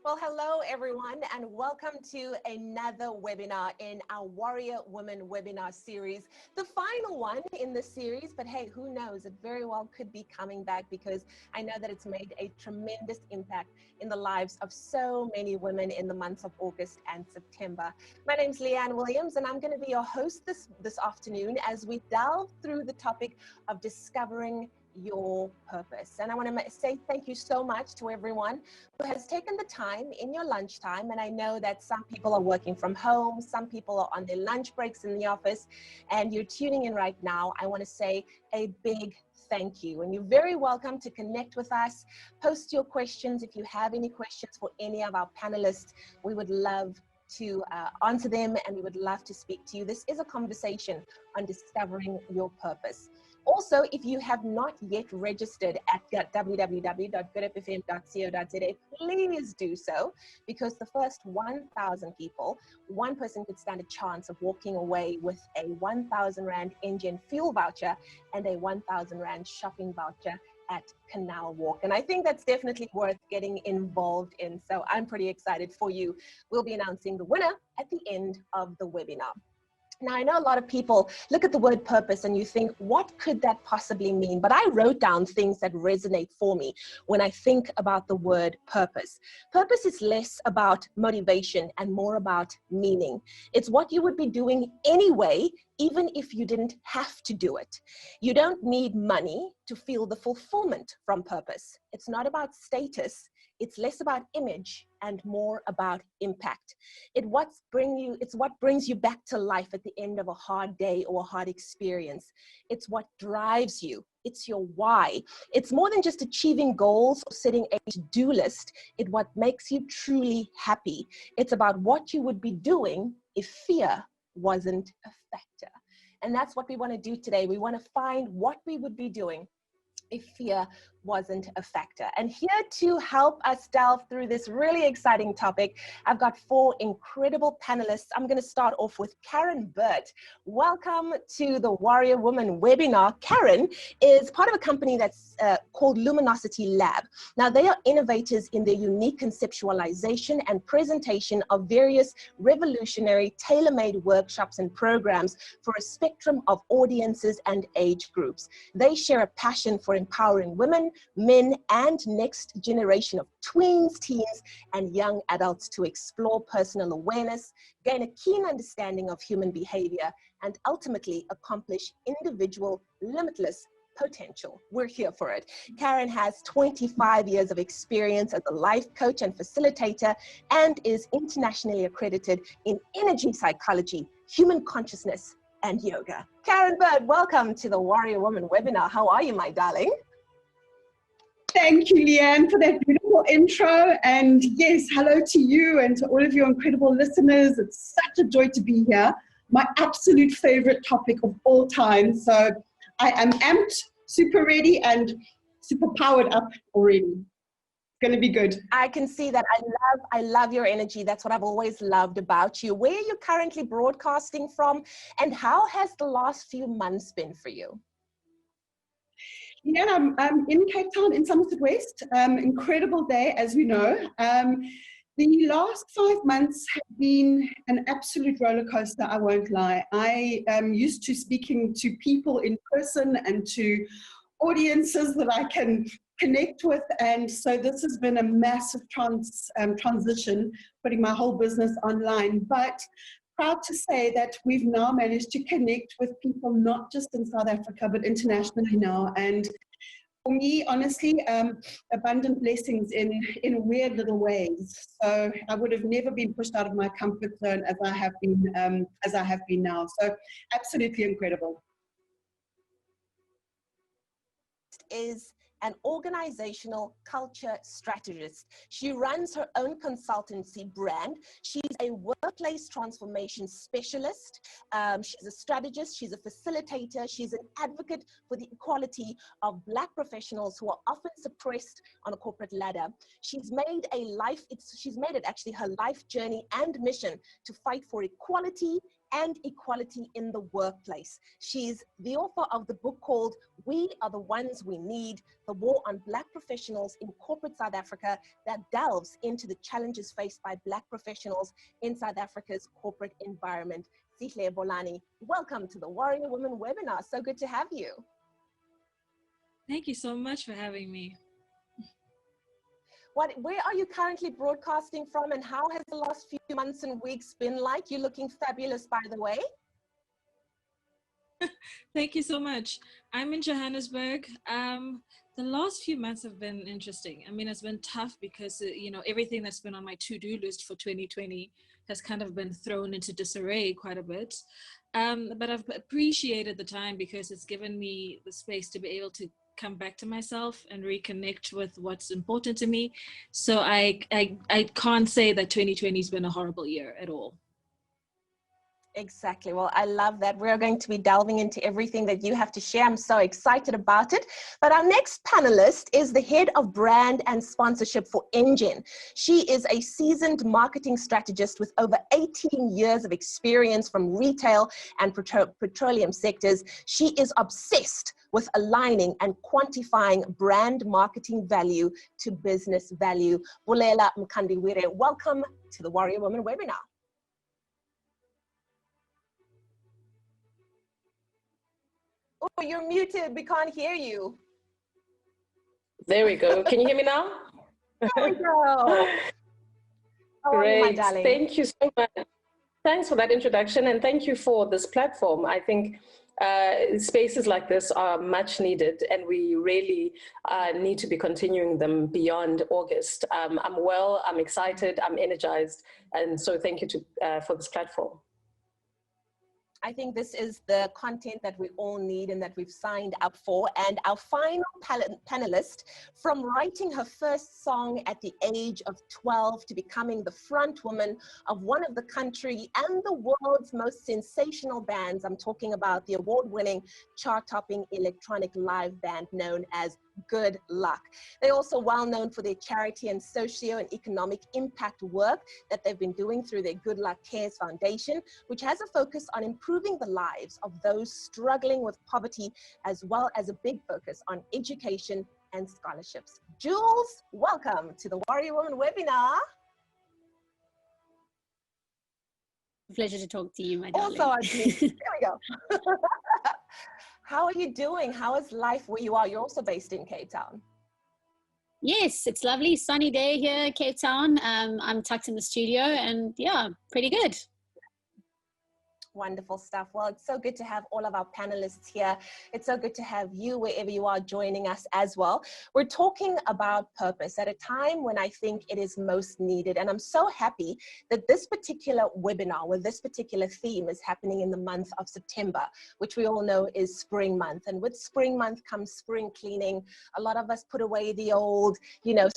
Well, hello everyone, and welcome to another webinar in our Warrior Women webinar series, the final one in the series. But hey, who knows, it very well could be coming back, because I know that it's made a tremendous impact in the lives of so many women in the months of August and September. My name's Leigh-Anne Williams, and I'm going to be your host this afternoon as we delve through the topic of discovering your purpose. And I want to say thank you so much to everyone who has taken the time in your lunchtime. And I know that some people are working from home, some people are on their lunch breaks in the office, and you're tuning in right now. I want to say a big thank you, and you're very welcome to connect with us. Post your questions if you have any questions for any of our panelists. We would love to answer them, and we would love to speak to you. This is a conversation on discovering your purpose. Also, if you have not yet registered at www.goodupfm.co.za, please do so, because the first 1,000 people, one person could stand a chance of walking away with a 1,000 Rand Engen fuel voucher and a 1,000 Rand shopping voucher at Canal Walk. And I think that's definitely worth getting involved in. So I'm pretty excited for you. We'll be announcing the winner at the end of the webinar. Now, I know a lot of people look at the word purpose and you think, what could that possibly mean? But I wrote down things that resonate for me when I think about the word purpose. Purpose is less about motivation and more about meaning. It's what you would be doing anyway, even if you didn't have to do it. You don't need money to feel the fulfillment from purpose. It's not about status. It's less about image and more about impact. It's what brings you back to life at the end of a hard day or a hard experience. It's what drives you. It's your why. It's more than just achieving goals or setting a to-do list. It's what makes you truly happy. It's about what you would be doing if fear wasn't a factor. And that's what we want to do today. We want to find what we would be doing if fear wasn't a factor. And here to help us delve through this really exciting topic, I've got four incredible panelists. I'm going to start off with Karen Burt. Welcome to the Warrior Woman webinar. Karen is part of a company that's called Luminosity Lab. Now, they are innovators in their unique conceptualization and presentation of various revolutionary tailor-made workshops and programs for a spectrum of audiences and age groups. They share a passion for empowering women, men, and next generation of tweens, teens, and young adults to explore personal awareness, gain a keen understanding of human behavior, and ultimately accomplish individual limitless potential. We're here for it. Karen has 25 years of experience as a life coach and facilitator, and is internationally accredited in energy psychology, human consciousness, and yoga. Karen Burt, welcome to the Warrior Woman webinar. How are you, my darling? Thank you, Leigh-Anne, for that beautiful intro. And yes, hello to you and to all of your incredible listeners. It's such a joy to be here. My absolute favorite topic of all time. So I am amped, super ready, and super powered up already. It's going to be good. I can see that. I love your energy. That's what I've always loved about you. Where are you currently broadcasting from, and how has the last few months been for you? Yeah, I'm in Cape Town in Somerset West. Incredible day, as we know. The last 5 months have been an absolute roller coaster, I won't lie. I am used to speaking to people in person and to audiences that I can connect with, and so this has been a massive transition, putting my whole business online. But proud to say that we've now managed to connect with people not just in South Africa but internationally now, and for me, honestly, abundant blessings in weird little ways. So I would have never been pushed out of my comfort zone as I have been now. So absolutely incredible. Is an organizational culture strategist. She runs her own consultancy brand. She's a workplace transformation specialist. She's a strategist. She's a facilitator. She's an advocate for the equality of Black professionals who are often suppressed on a corporate ladder. She's made it actually her life journey and mission to fight for equality, and equality in the workplace. She's the author of the book called We Are the Ones We Need, The War on Black Professionals in Corporate South Africa, that delves into the challenges faced by Black professionals in South Africa's corporate environment. Sihle, Bolani, welcome to the Warrior Women webinar. So good to have you. Thank you so much for having me. Where are you currently broadcasting from, and how has the last few months and weeks been like? You're looking fabulous, by the way. Thank you so much. I'm in Johannesburg. The last few months have been interesting. I mean, it's been tough because, you know, everything that's been on my to-do list for 2020 has kind of been thrown into disarray quite a bit. But I've appreciated the time because it's given me the space to be able to come back to myself and reconnect with what's important to me. So I can't say that 2020 has been a horrible year at all. Exactly. Well, I love that. We're going to be delving into everything that you have to share. I'm so excited about it. But our next panelist is the head of brand and sponsorship for Engen. She is a seasoned marketing strategist with over 18 years of experience from retail and petroleum sectors. She is obsessed with aligning and quantifying brand marketing value to business value. Bulela, Mkandawire, welcome to the Warrior Woman webinar. Oh, you're muted. We can't hear you. There we go. Can you hear me now? There we go. How are you, my Great. darling? Thank you so much. Thanks for that introduction, and thank you for this platform. I think spaces like this are much needed, and we really need to be continuing them beyond August. I'm well, I'm excited, I'm energized, and so thank you for this platform. I think this is the content that we all need and that we've signed up for. And our final panelist, from writing her first song at the age of 12 to becoming the front woman of one of the country and the world's most sensational bands, I'm talking about the award-winning, chart-topping electronic live band known as Good Luck. They're also well known for their charity and socio and economic impact work that they've been doing through their Good Luck Cares Foundation, which has a focus on improving the lives of those struggling with poverty, as well as a big focus on education and scholarships. Jules, welcome to the Warrior Woman webinar. Pleasure to talk to you, my darling. Also, there we go. How are you doing? How is life where you are? You're also based in Cape Town. Yes, it's lovely, sunny day here, Cape Town. I'm tucked in the studio and yeah, pretty good. Wonderful stuff. Well, it's so good to have all of our panelists here. It's so good to have you wherever you are joining us as well. We're talking about purpose at a time when I think it is most needed. And I'm so happy that this particular webinar with this particular theme is happening in the month of September, which we all know is spring month. And with spring month comes spring cleaning. A lot of us put away the old, you know,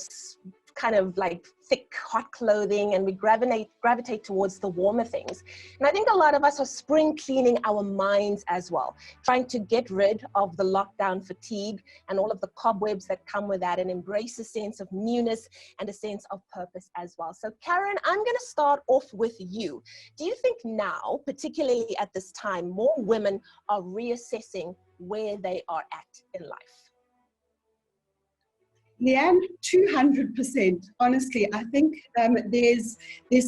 kind of like thick, hot clothing, and we gravitate towards the warmer things. And I think a lot of us are spring cleaning our minds as well, trying to get rid of the lockdown fatigue and all of the cobwebs that come with that and embrace a sense of newness and a sense of purpose as well. So Karen, I'm going to start off with you. Do you think now, particularly at this time, more women are reassessing where they are at in life? Leigh-Anne, 200%. Honestly, I think there's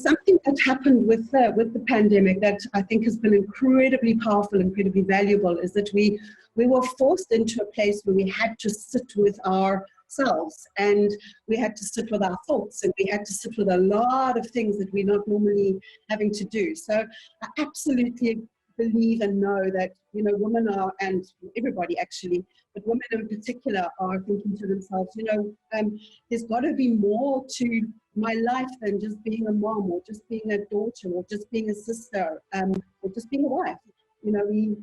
something that happened with the pandemic that I think has been incredibly powerful, incredibly valuable, is that we were forced into a place where we had to sit with ourselves, and we had to sit with our thoughts, and we had to sit with a lot of things that we're not normally having to do. So I absolutely believe and know that, you know, women are, and everybody actually, but women in particular are thinking to themselves, you know, there's got to be more to my life than just being a mom or just being a daughter or just being a sister or just being a wife. You know, we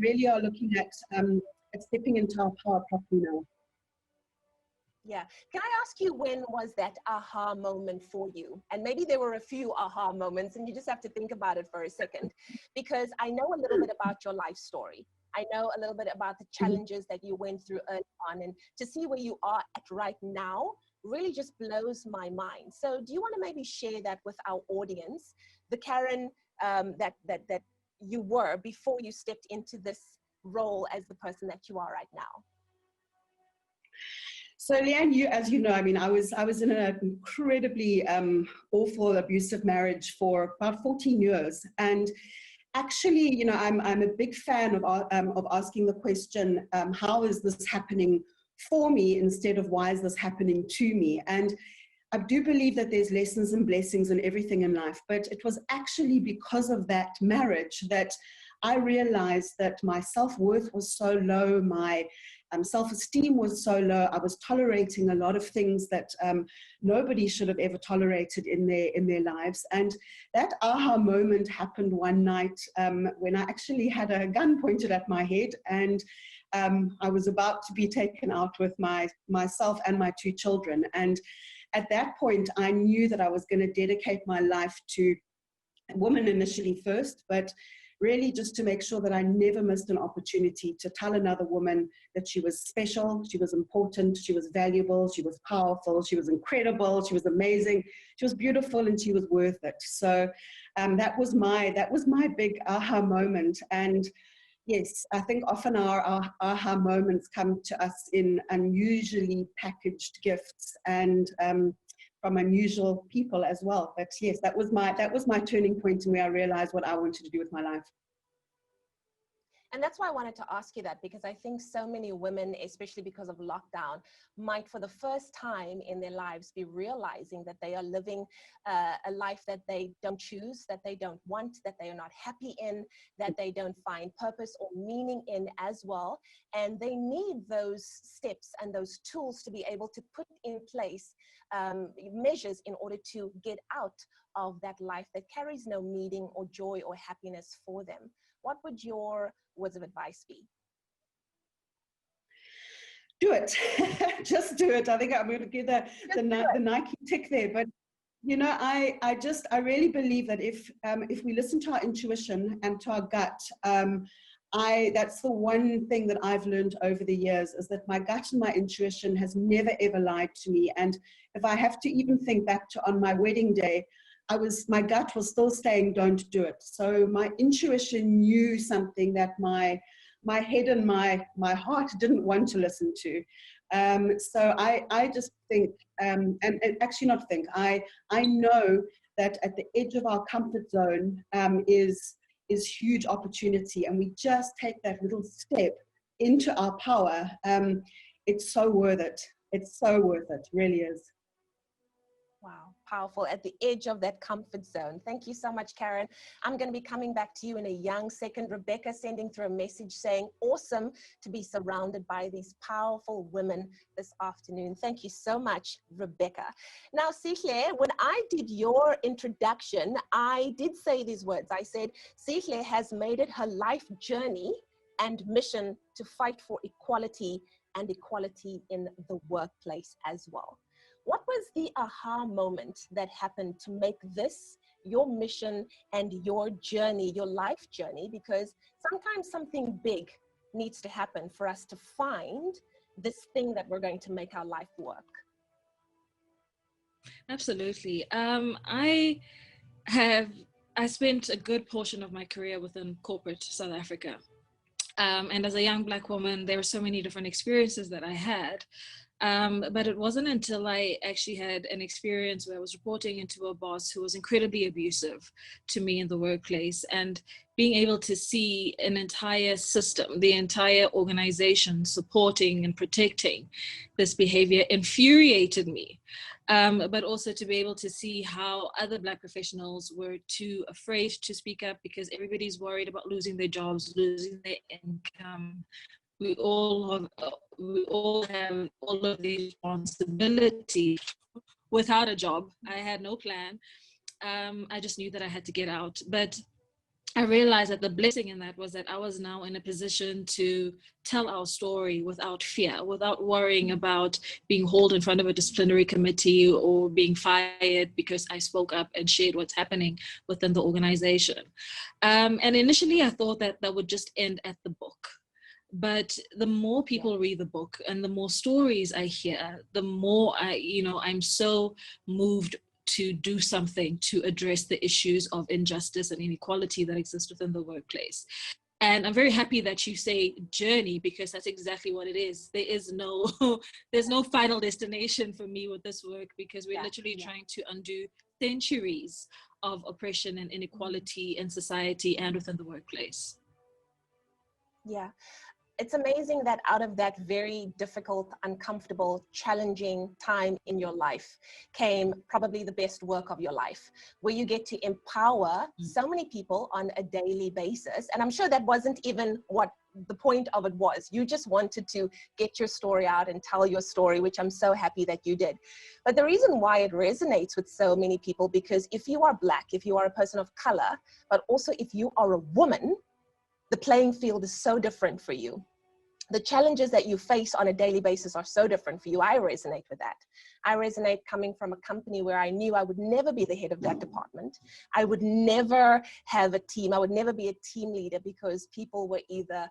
really are looking at stepping into our power properly now. Yeah. Can I ask you, when was that aha moment for you? And maybe there were a few aha moments, and you just have to think about it for a second, because I know a little bit about your life story. I know a little bit about the challenges that you went through early on, and to see where you are at right now really just blows my mind. So do you want to maybe share that with our audience? The Karen that you were before you stepped into this role as the person that you are right now? So Leigh-Anne, as you know, I mean, I was in an incredibly awful, abusive marriage for about 14 years, and actually, you know, I'm a big fan of asking the question, how is this happening for me instead of why is this happening to me? And I do believe that there's lessons and blessings in everything in life, but it was actually because of that marriage that I realized that my self-worth was so low, my self-esteem was so low. I was tolerating a lot of things that nobody should have ever tolerated in their lives. And that aha moment happened one night when I actually had a gun pointed at my head, and I was about to be taken out with myself and my 2 children. And at that point, I knew that I was going to dedicate my life to women initially first, but really just to make sure that I never missed an opportunity to tell another woman that she was special, she was important, she was valuable, she was powerful, she was incredible, she was amazing, she was beautiful, and she was worth it. So that was my big aha moment. And yes, I think often our aha moments come to us in unusually packaged gifts and from unusual people as well. But yes, that was my turning point, and where I realized what I wanted to do with my life. And that's why I wanted to ask you that, because I think so many women, especially because of lockdown, might for the first time in their lives be realizing that they are living a life that they don't choose, that they don't want, that they are not happy in, that they don't find purpose or meaning in as well. And they need those steps and those tools to be able to put in place measures in order to get out of that life that carries no meaning or joy or happiness for them. What would your words of advice be? Do it. Just do it. I think I'm going to give the Nike tick there. But you know, I really believe that if we listen to our intuition and to our gut, that's the one thing that I've learned over the years, is that my gut and my intuition has never ever lied to me. And if I have to even think back to on my wedding day, my gut was still saying, don't do it. So my intuition knew something that my head and my heart didn't want to listen to. So I just think, and actually not think, I know that at the edge of our comfort zone is huge opportunity, and we just take that little step into our power. It's so worth it. It's so worth it, really is. Wow, powerful. At the edge of that comfort zone. Thank you so much, Karen. I'm going to be coming back to you in a young second. Rebecca sending through a message saying, awesome to be surrounded by these powerful women this afternoon. Thank you so much, Rebecca. Now, Sihle, when I did your introduction, I did say these words. I said, Sihle has made it her life journey and mission to fight for equality and equality in the workplace as well. What was the aha moment that happened to make this your mission and your journey, your life journey? Because sometimes something big needs to happen for us to find this thing that we're going to make our life work. Absolutely. I spent a good portion of my career within corporate South Africa. And as a young Black woman, there were so many different experiences that I had. But it wasn't until I actually had an experience where I was reporting into a boss who was incredibly abusive to me in the workplace, and being able to see an entire system, the entire organization supporting and protecting this behavior infuriated me. But also to be able to see how other Black professionals were too afraid to speak up because everybody's worried about losing their jobs, losing their income. We all have all of these responsibilities without a job. I had no plan. I just knew that I had to get out. But I realized that the blessing in that was that I was now in a position to tell our story without fear, without worrying about being hauled in front of a disciplinary committee or being fired because I spoke up and shared what's happening within the organization. And initially I thought that that would just end at the book. But the more people read the book and the more stories I hear, the more I'm so moved to do something to address the issues of injustice and inequality that exist within the workplace. And I'm very happy that you say journey, because that's exactly what it is. There is no, there's no final destination for me with this work, because we're literally trying to undo centuries of oppression and inequality in society and within the workplace. Yeah. It's amazing that out of that very difficult, uncomfortable, challenging time in your life came probably the best work of your life, where you get to empower so many people on a daily basis. And I'm sure that wasn't even what the point of it was. You just wanted to get your story out and tell your story, which I'm so happy that you did. But the reason why it resonates with so many people, because if you are Black, if you are a person of color, but also if you are a woman, the playing field is so different for you. The challenges that you face on a daily basis are so different for you. I resonate with that. I resonate coming from a company where I knew I would never be the head of that department. I would never have a team. I would never be a team leader, because people were either,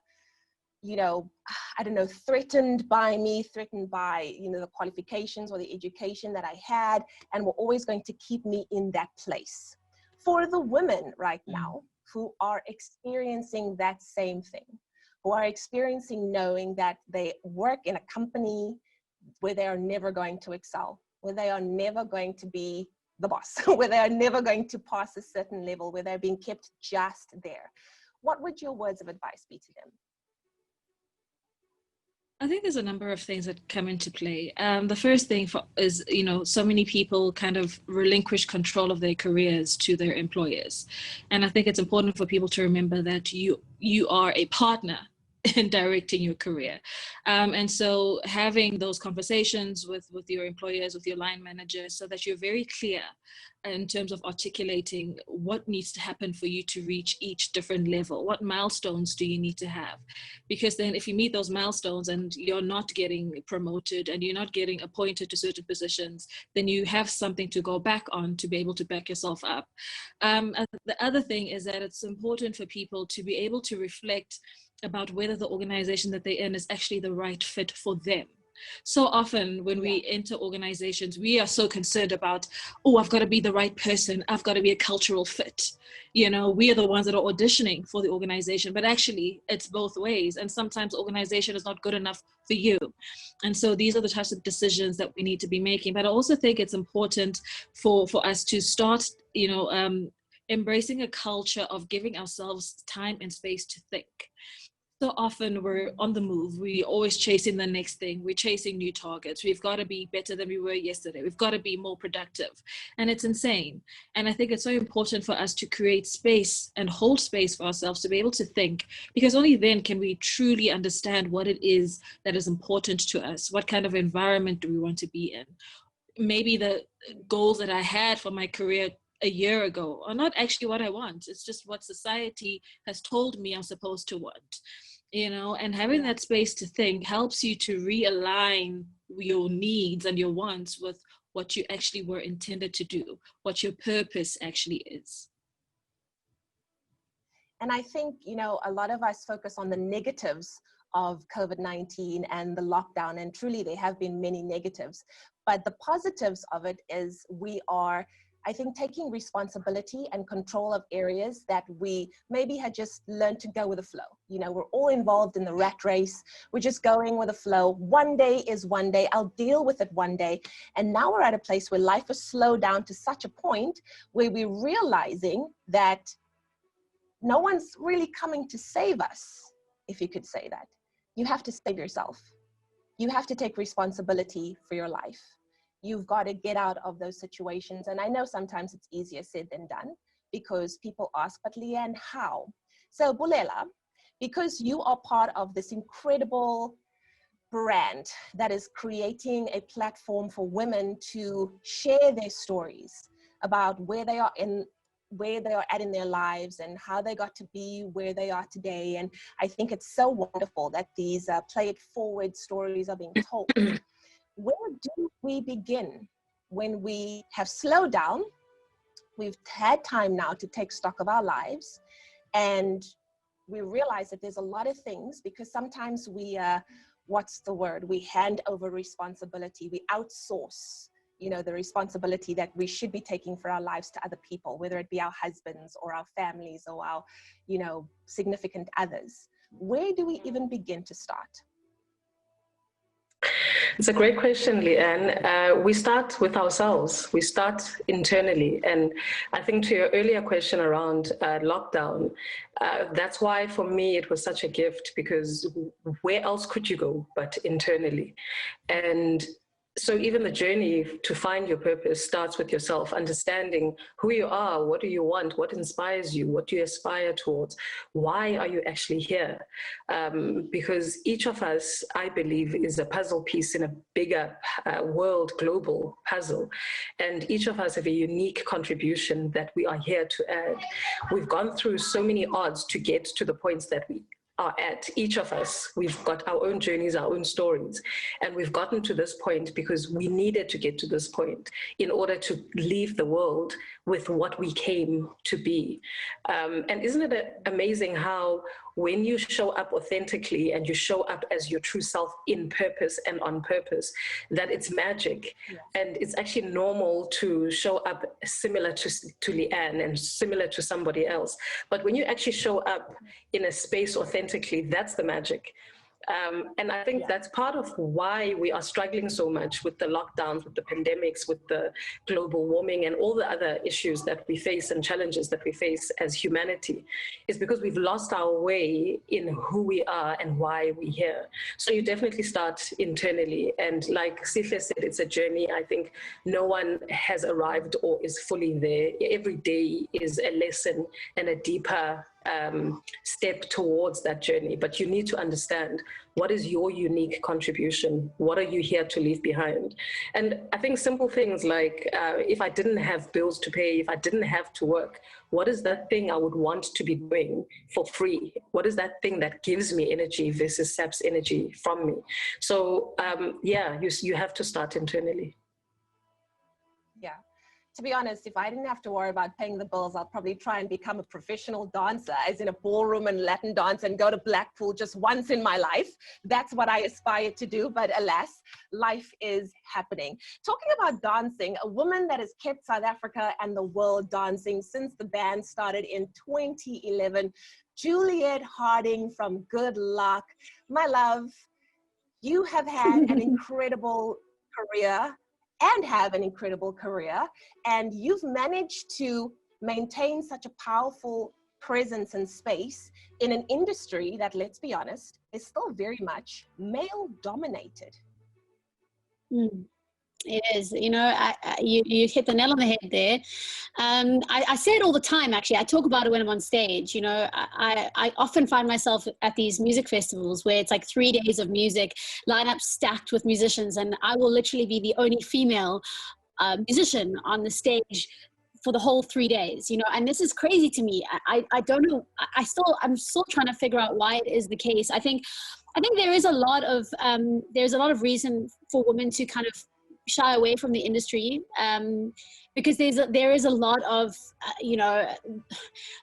you know, I don't know, threatened by me, threatened by, you know, the qualifications or the education that I had, and were always going to keep me in that place. For the women right now who are experiencing that same thing, who are experiencing knowing that they work in a company where they are never going to excel, where they are never going to be the boss, where they are never going to pass a certain level, where they're being kept just there. What would your words of advice be to them? I think there's a number of things that come into play. The first thing is, you know, so many people kind of relinquish control of their careers to their employers. And I think it's important for people to remember that you are a partner in directing your career. And so having those conversations with your employers, with your line manager, so that you're very clear in terms of articulating what needs to happen for you to reach each different level. What milestones do you need to have? Because then if you meet those milestones and you're not getting promoted and you're not getting appointed to certain positions, then you have something to go back on to be able to back yourself up. The other thing is that it's important for people to be able to reflect about whether the organization that they're in is actually the right fit for them. So often when we enter organizations, we are so concerned about, oh, I've got to be the right person. I've got to be a cultural fit. You know, we are the ones that are auditioning for the organization, but actually it's both ways. And sometimes the organization is not good enough for you. And so these are the types of decisions that we need to be making. But I also think it's important for us to start, you know, embracing a culture of giving ourselves time and space to think. So often we're on the move. We're always chasing the next thing. We're chasing new targets. We've got to be better than we were yesterday. We've got to be more productive. And it's insane. And I think it's so important for us to create space and hold space for ourselves to be able to think, because only then can we truly understand what it is that is important to us. What kind of environment do we want to be in? Maybe the goals that I had for my career a year ago are not actually what I want. It's just what society has told me I'm supposed to want. You know, and having that space to think helps you to realign your needs and your wants with what you actually were intended to do, what your purpose actually is. And I think, you know, a lot of us focus on the negatives of COVID-19 and the lockdown, and truly there have been many negatives. But the positives of it is we are, I think, taking responsibility and control of areas that we maybe had just learned to go with the flow. You know, we're all involved in the rat race. We're just going with the flow. One day is one day. I'll deal with it one day. And now we're at a place where life is slowed down to such a point where we're realizing that no one's really coming to save us, if you could say that. You have to save yourself. You have to take responsibility for your life. You've got to get out of those situations. And I know sometimes it's easier said than done, because people ask, but Leigh-Anne, how? So Bulela, because you are part of this incredible brand that is creating a platform for women to share their stories about where they are at in their lives and how they got to be where they are today. And I think it's so wonderful that these play it forward stories are being told. Where do we begin when we have slowed down? We've had time now to take stock of our lives, and we realize that there's a lot of things, because sometimes we, we hand over responsibility, we outsource you know, the responsibility that we should be taking for our lives to other people, whether it be our husbands or our families or our, you know, significant others. Where do we even begin to start? It's a great question, Leigh-Anne. We start with ourselves. We start internally. And I think to your earlier question around lockdown, that's why for me it was such a gift, because where else could you go but internally? And so even the journey to find your purpose starts with yourself, understanding who you are, what do you want, what inspires you, what do you aspire towards, why are you actually here? Because each of us, I believe, is a puzzle piece in a bigger world, global puzzle. And each of us have a unique contribution that we are here to add. We've gone through so many odds to get to the points that we are at. Each of us, we've got our own journeys, our own stories, and we've gotten to this point because we needed to get to this point in order to leave the world with what we came to be. And isn't it amazing how when you show up authentically and you show up as your true self in purpose and on purpose, that it's magic. Yes. And it's actually normal to show up similar to Leigh-Anne and similar to somebody else. But when you actually show up in a space authentically, that's the magic. And I think that's part of why we are struggling so much with the lockdowns, with the pandemics, with the global warming and all the other issues that we face and challenges that we face as humanity, is because we've lost our way in who we are and why we're here. So you definitely start internally. And like Sihle said, it's a journey. I think no one has arrived or is fully there. Every day is a lesson and a deeper step towards that journey, but you need to understand what is your unique contribution, what are you here to leave behind. And I think simple things like if I didn't have bills to pay, if I didn't have to work, what is that thing I would want to be doing for free? What is that thing that gives me energy versus saps energy from me? So yeah, you have to start internally. Yeah. To be honest, if I didn't have to worry about paying the bills, I'll probably try and become a professional dancer, as in a ballroom and Latin dance, and go to Blackpool just once in my life. That's what I aspire to do, but alas, life is happening. Talking about dancing, a woman that has kept South Africa and the world dancing since the band started in 2011, Juliet Harding from Good Luck. My love, you have had an incredible career and have an incredible career, and you've managed to maintain such a powerful presence and space in an industry that, let's be honest, is still very much male dominated. It is, you know, you hit the nail on the head there. I say it all the time, actually. I talk about it when I'm on stage. You know, I often find myself at these music festivals where it's like 3 days of music, lineup stacked with musicians, and I will literally be the only female musician on the stage for the whole 3 days, you know, and this is crazy to me. I don't know. I'm still trying to figure out why it is the case. I think there is a lot of reason for women to kind of shy away from the industry, because there is a lot of you know,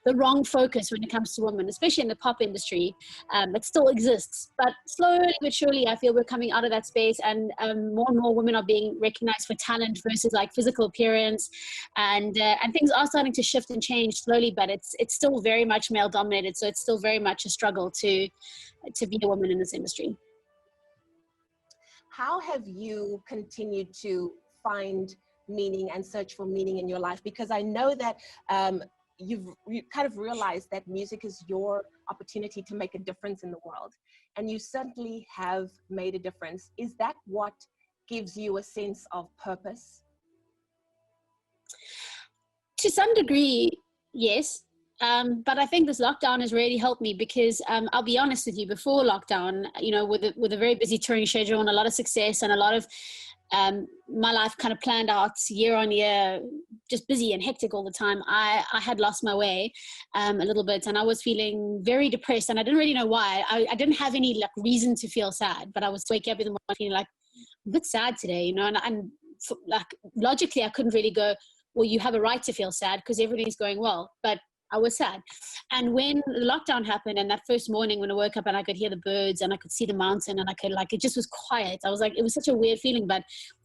the wrong focus when it comes to women, especially in the pop industry. It still exists, but slowly but surely I feel we're coming out of that space, and more women are being recognized for talent versus like physical appearance, and things are starting to shift and change slowly, but it's still very much male dominated, so it's still very much a struggle to be a woman in this industry. How have you continued to find meaning and search for meaning in your life? Because I know that you kind of realized that music is your opportunity to make a difference in the world. And you certainly have made a difference. Is that what gives you a sense of purpose? To some degree, yes. But I think this lockdown has really helped me because I'll be honest with you, before lockdown, you know, with a very busy touring schedule and a lot of success and a lot of my life kind of planned out year on year, just busy and hectic all the time, I had lost my way a little bit, and I was feeling very depressed, and I didn't really know why. I didn't have any like reason to feel sad, but I was waking up in the morning feeling like I'm a bit sad today, you know, and like logically I couldn't really go, well, you have a right to feel sad because everything's going well, but I was sad. And when the lockdown happened, and that first morning when I woke up and I could hear the birds and I could see the mountain and I could, like, it just was quiet. I was like, it was such a weird feeling, but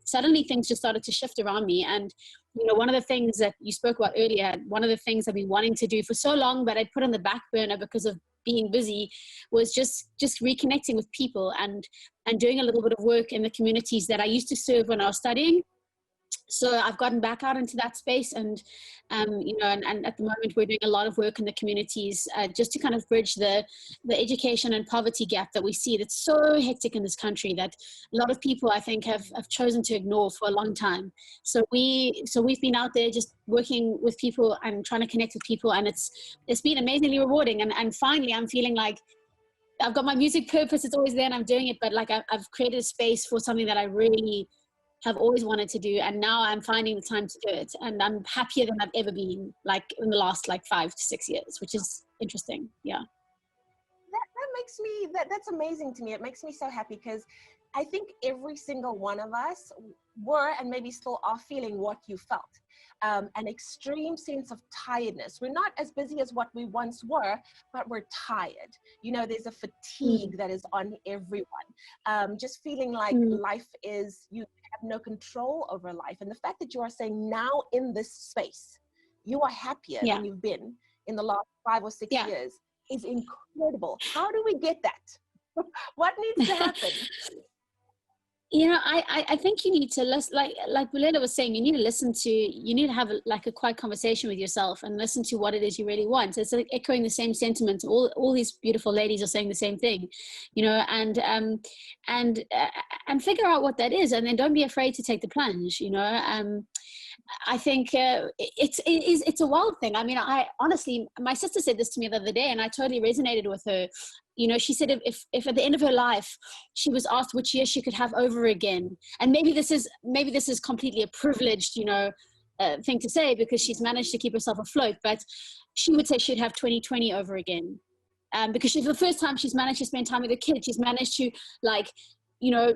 suddenly things just started to shift around me. And, you know, one of the things that you spoke about earlier, one of the things I've been wanting to do for so long, but I put on the back burner because of being busy, was just reconnecting with people and doing a little bit of work in the communities that I used to serve when I was studying. So I've gotten back out into that space, and you know, and at the moment we're doing a lot of work in the communities just to kind of bridge the education and poverty gap that we see. That's so hectic in this country that a lot of people, I think, have chosen to ignore for a long time. So we've been out there just working with people and trying to connect with people, and it's been amazingly rewarding. And finally, I'm feeling like I've got my music purpose. It's always there, and I'm doing it. But like I've created a space for something that I really have always wanted to do, and now I'm finding the time to do it, and I'm happier than I've ever been, like in the last like 5 to 6 years, which is interesting. Yeah, that makes me, that's amazing to me. It makes me so happy, because I think every single one of us were, and maybe still are, feeling what you felt. An extreme sense of tiredness. We're not as busy as what we once were, but we're tired. You know, there's a fatigue that is on everyone. Just feeling like life is, you have no control over life. And the fact that you are saying now in this space, you are happier than you've been in the last 5 or 6 years is incredible. How do we get that? What needs to happen? You know, I think you need to listen, like Bulela was saying, you need to have a quiet conversation with yourself and listen to what it is you really want. It's like echoing the same sentiments. All these beautiful ladies are saying the same thing, you know, and figure out what that is, and then don't be afraid to take the plunge, you know. I think it's a wild thing. I mean, I honestly, my sister said this to me the other day, and I totally resonated with her. You know, she said if at the end of her life she was asked which year she could have over again, and maybe this is completely a privileged, you know, thing to say because she's managed to keep herself afloat, but she would say she'd have 2020 over again, because for the first time she's managed to spend time with her kids. She's managed to, like, you know,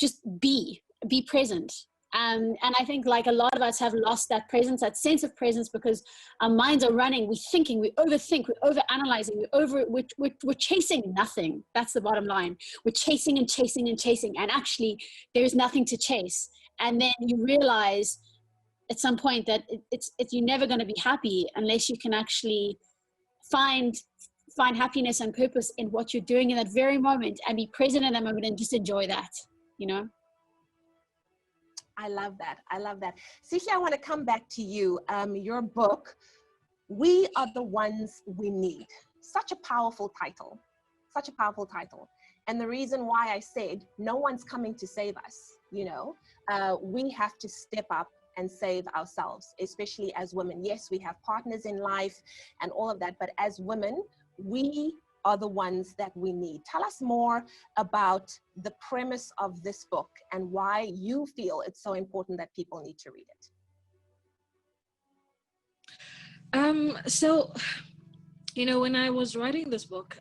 just be present. And I think like a lot of us have lost that presence, that sense of presence, because our minds are running, we're thinking, we overthink, we're overanalyzing, we're chasing nothing. That's the bottom line. We're chasing and chasing and chasing, and actually there is nothing to chase. And then you realize at some point that you're never going to be happy unless you can actually find happiness and purpose in what you're doing in that very moment, and be present in that moment and just enjoy that, you know? I love that. I love that. Sihle, I want to come back to you. Your book, We Are the Ones We Need. Such a powerful title. Such a powerful title. And the reason why I said no one's coming to save us, you know, we have to step up and save ourselves, especially as women. Yes, we have partners in life and all of that, but as women, we are the ones that we need. Tell us more about the premise of this book and why you feel it's so important that people need to read it. So, you know, when I was writing this book,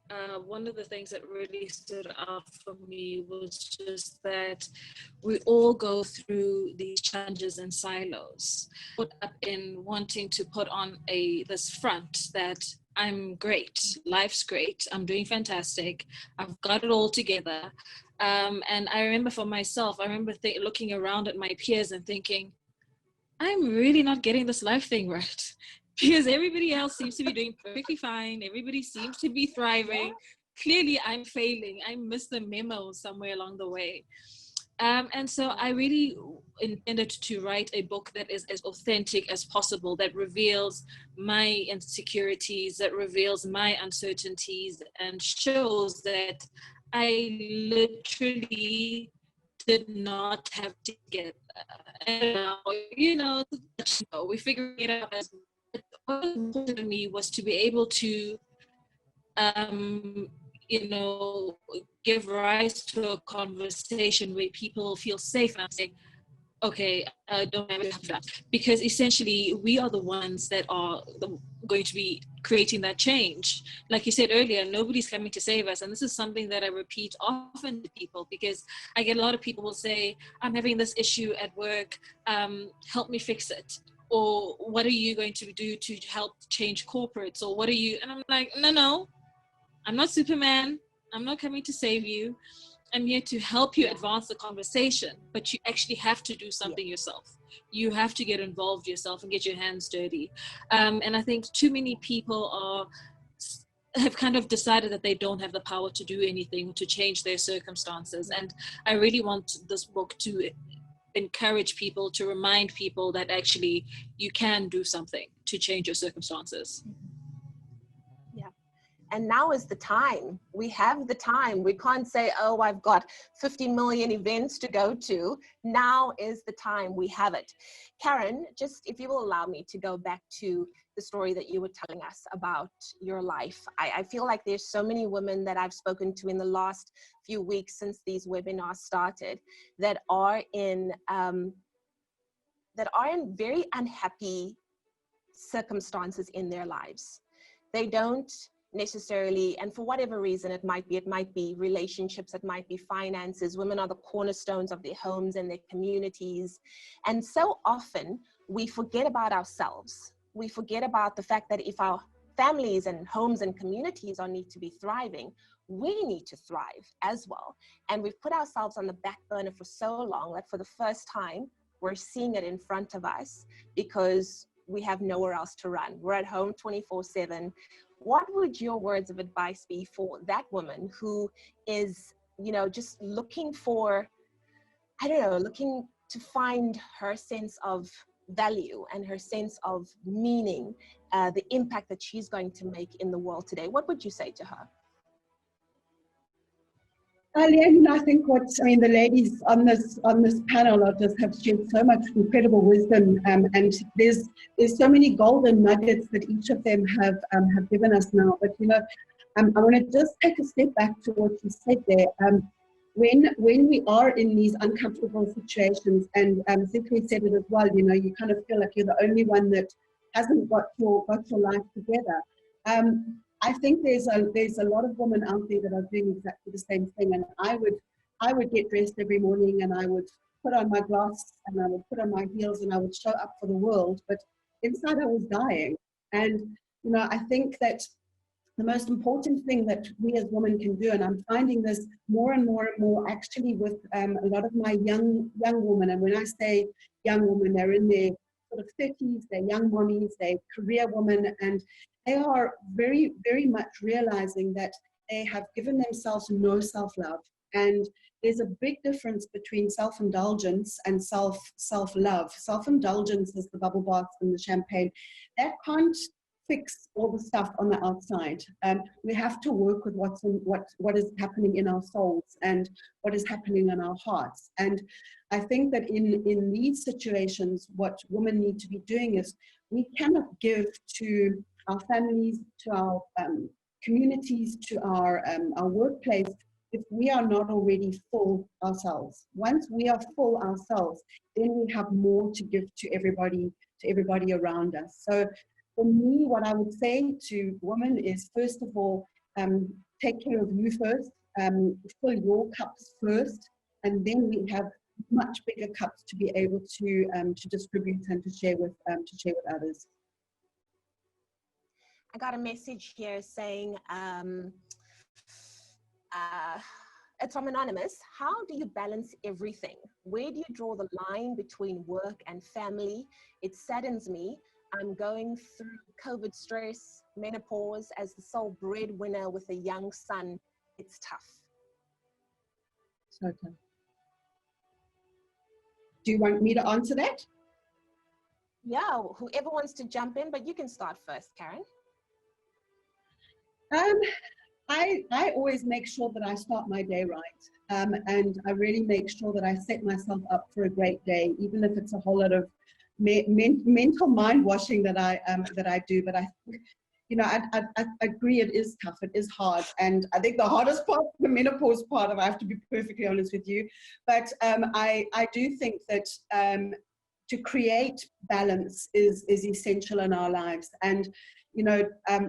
one of the things that really stood out for me was just that we all go through these challenges in silos, put up in wanting to put on this front that I'm great, life's great, I'm doing fantastic, I've got it all together. And I remember for myself, looking around at my peers and thinking, I'm really not getting this life thing right. Because everybody else seems to be doing perfectly fine. Everybody seems to be thriving. Clearly, I'm failing. I missed the memo somewhere along the way. And so I really intended to write a book that is as authentic as possible, that reveals my insecurities, that reveals my uncertainties, and shows that I literally did not have to get that. And we figured it out. As what was important to me was to be able to give rise to a conversation where people feel safe. And I'm saying, okay, I don't have that. Because essentially, we are the ones that are going to be creating that change. Like you said earlier, nobody's coming to save us. And this is something that I repeat often to people, because I get a lot of people will say, I'm having this issue at work, help me fix it. Or what are you going to do to help change corporates? Or what are you? And I'm like, no, I'm not Superman. I'm not coming to save you. I'm here to help you advance the conversation, but you actually have to do something yourself. You have to get involved yourself and get your hands dirty. And I think too many people have kind of decided that they don't have the power to do anything to change their circumstances. And I really want this book to encourage people, to remind people that actually you can do something to change your circumstances. Yeah. And now is the time. We have the time. We can't say, oh, I've got 50 million events to go to. Now is the time. We have it. Karen, just if you will allow me to go back to the story that you were telling us about your life. I feel like there's so many women that I've spoken to in the last few weeks since these webinars started that are in very unhappy circumstances in their lives. They don't necessarily, and for whatever reason it might be relationships, it might be finances. Women are the cornerstones of their homes and their communities. And so often we forget about ourselves. We forget about the fact that if our families and homes and communities need to be thriving, we need to thrive as well. And we've put ourselves on the back burner for so long that for the first time, we're seeing it in front of us because we have nowhere else to run. We're at home 24/7. What would your words of advice be for that woman who is, just looking for, looking to find her sense of value and her sense of meaning, the impact that she's going to make in the world today? What would you say to her? Leigh-Anne, I think the ladies on this panel have shared so much incredible wisdom, and there's so many golden nuggets that each of them have given us now. But I want to just take a step back to what you said there. When we are in these uncomfortable situations, and Sihle said it as well, you kind of feel like you're the only one that hasn't got your life together. I think there's a lot of women out there that are doing exactly the same thing, and I would get dressed every morning and I would put on my glasses and I would put on my heels and I would show up for the world, but inside I was dying. And I think that the most important thing that we as women can do, and I'm finding this more and more and more actually with a lot of my young women, and when I say young women, they're in their sort of 30s, they're young mommies, they're career women, and they are very, very much realizing that they have given themselves no self-love. And there's a big difference between self-indulgence and self-love. Self-indulgence is the bubble baths and the champagne. That can't fix all the stuff on the outside. We have to work with what is happening in our souls and what is happening in our hearts. And I think that in these situations, what women need to be doing is we cannot give to our families, to our communities, to our workplace, if we are not already full ourselves. Once we are full ourselves, then we have more to give to everybody around us. So for me, what I would say to women is, first of all, take care of you first, fill your cups first, and then we have much bigger cups to be able to distribute and to share with others. I got a message here saying, it's from Anonymous. How do you balance everything? Where do you draw the line between work and family? It saddens me. I'm going through COVID stress, menopause, as the sole breadwinner with a young son. It's tough. So tough. Do you want me to answer that? Yeah, whoever wants to jump in, but you can start first, Karen. I always make sure that I start my day right, and I really make sure that I set myself up for a great day, even if it's a whole lot of mental mind washing that I do. But I agree, it is tough, it is hard, and I think the hardest part, the menopause part, if I have to be perfectly honest with you. But I do think that to create balance is essential in our lives, and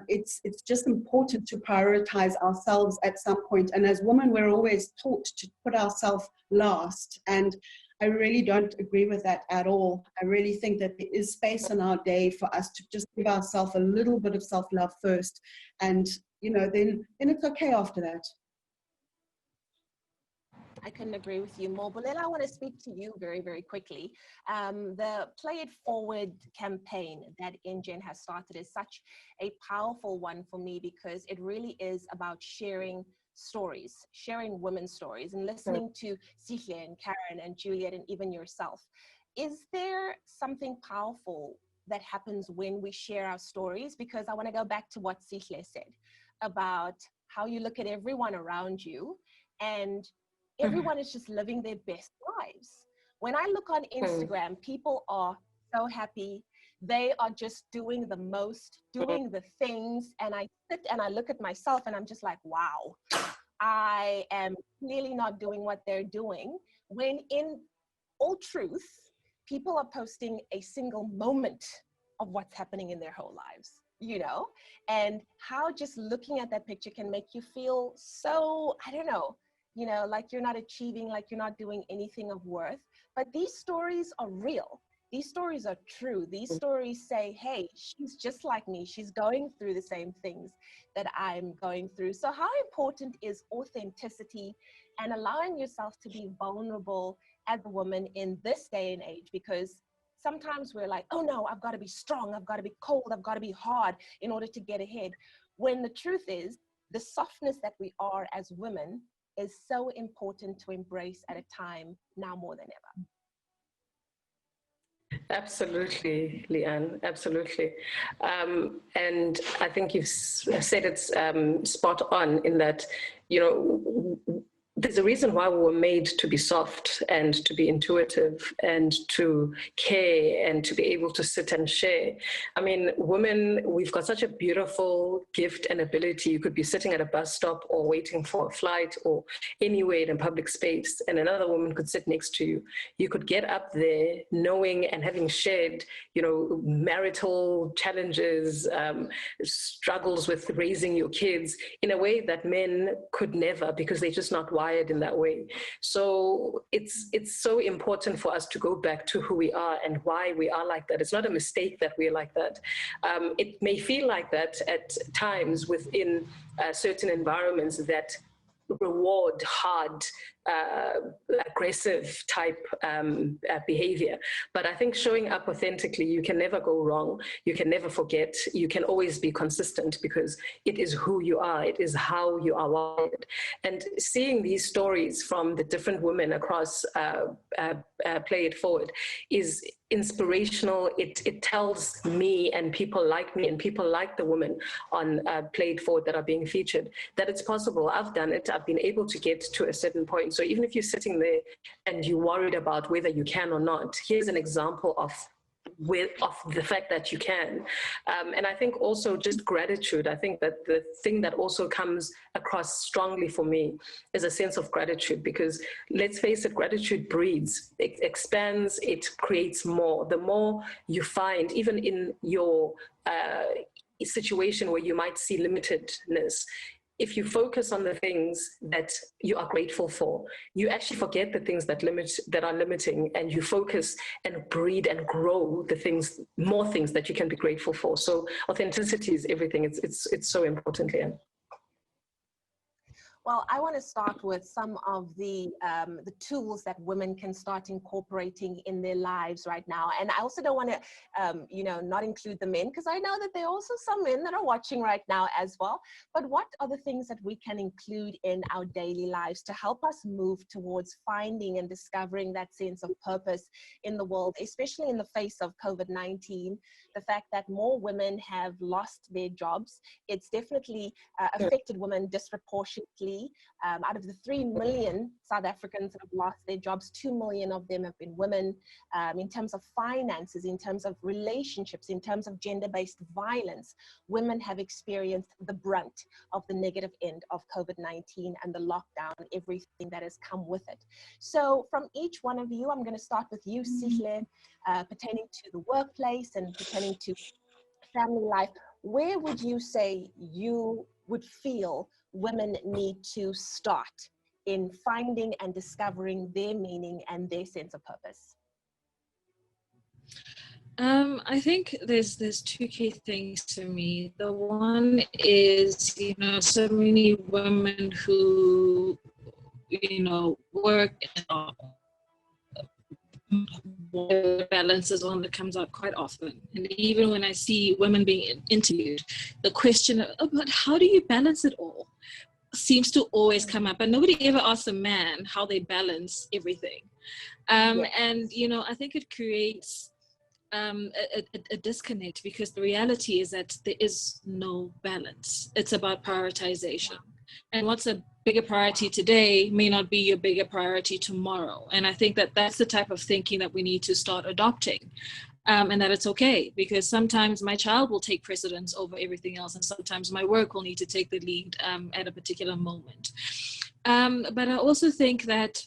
it's just important to prioritize ourselves at some point. And as women, we're always taught to put ourselves last, and I really don't agree with that at all. I really think that there is space in our day for us to just give ourselves a little bit of self-love first, and then it's okay after that. I couldn't agree with you more. Bulela, I want to speak to you very, very quickly. The Play It Forward campaign that Engen has started is such a powerful one for me, because it really is about sharing stories, sharing women's stories, and listening to Sihle and Karen and Juliet and even yourself. Is there something powerful that happens when we share our stories? Because I want to go back to what Sihle said about how you look at everyone around you and everyone is just living their best lives. When I look on Instagram, people are so happy. They are just doing the most, doing the things. And I sit and I look at myself and I'm just like, wow, I am clearly not doing what they're doing. When in all truth, people are posting a single moment of what's happening in their whole lives, you know? And how just looking at that picture can make you feel so, I don't know, you know, like you're not achieving, like you're not doing anything of worth. But these stories are real. These stories are true. These stories say, hey, she's just like me. She's going through the same things that I'm going through. So how important is authenticity and allowing yourself to be vulnerable as a woman in this day and age? Because sometimes we're like, oh no, I've got to be strong. I've got to be cold. I've got to be hard in order to get ahead. When the truth is, the softness that we are as women is so important to embrace at a time now more than ever. Absolutely, Leigh-Anne, absolutely. And I think you've said it's spot on in that, you know, there's a reason why we were made to be soft and to be intuitive and to care and to be able to sit and share. I mean, women, we've got such a beautiful gift and ability. You could be sitting at a bus stop or waiting for a flight or anywhere in a public space, and another woman could sit next to you. You could get up there knowing and having shared, you know, marital challenges, struggles with raising your kids in a way that men could never, because they're just not wired in that way. So it's so important for us to go back to who we are and why we are like that. It's not a mistake that we're like that. It may feel like that at times within certain environments that reward hard, aggressive type behavior. But I think showing up authentically, you can never go wrong. You can never forget. You can always be consistent because it is who you are. It is how you are wired. And seeing these stories from the different women across Play It Forward is inspirational. It tells me and people like me and people like the women on Play It Forward that are being featured that it's possible. I've done it. I've been able to get to a certain point. So even if you're sitting there and you're worried about whether you can or not, here's an example of the fact that you can. And I think also just gratitude. I think that the thing that also comes across strongly for me is a sense of gratitude, because let's face it, gratitude breeds, it expands, it creates more. The more you find, even in your situation where you might see limitedness, if you focus on the things that you are grateful for, you actually forget the things that are limiting, and you focus and breed and grow the things, more things that you can be grateful for. So authenticity is everything. It's so important, Leigh-Anne. Well, I want to start with some of the tools that women can start incorporating in their lives right now. And I also don't want to, you know, not include the men, because I know that there are also some men that are watching right now as well. But what are the things that we can include in our daily lives to help us move towards finding and discovering that sense of purpose in the world, especially in the face of COVID-19, the fact that more women have lost their jobs? It's definitely affected women disproportionately. Out of the 3 million South Africans that have lost their jobs, 2 million of them have been women. In terms of finances, in terms of relationships, in terms of gender-based violence, women have experienced the brunt of the negative end of COVID-19 and the lockdown, everything that has come with it. So from each one of you, I'm going to start with you, Sihle, pertaining to the workplace and pertaining to family life. Where would you say you would feel women need to start in finding and discovering their meaning and their sense of purpose? I think there's two key things to me. The one is, you know, so many women who work and balance is one that comes out quite often. And even when I see women being interviewed, the question about how do you balance it all seems to always come up, and nobody ever asks a man how they balance everything. And I think it creates a disconnect, because the reality is that there is no balance. It's about prioritization, and what's a bigger priority today may not be your bigger priority tomorrow. And I think that that's the type of thinking that we need to start adopting. And that it's okay, because sometimes my child will take precedence over everything else, and sometimes my work will need to take the lead at a particular moment. But I also think that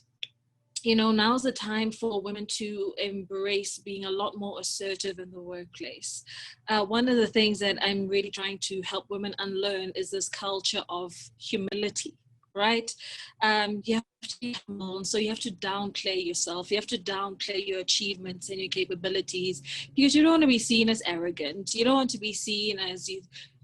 now's the time for women to embrace being a lot more assertive in the workplace. One of the things that I'm really trying to help women unlearn is this culture of humility, right? You have to be humble, so you have to downplay yourself. You have to downplay your achievements and your capabilities, because you don't want to be seen as arrogant. You don't want to be seen as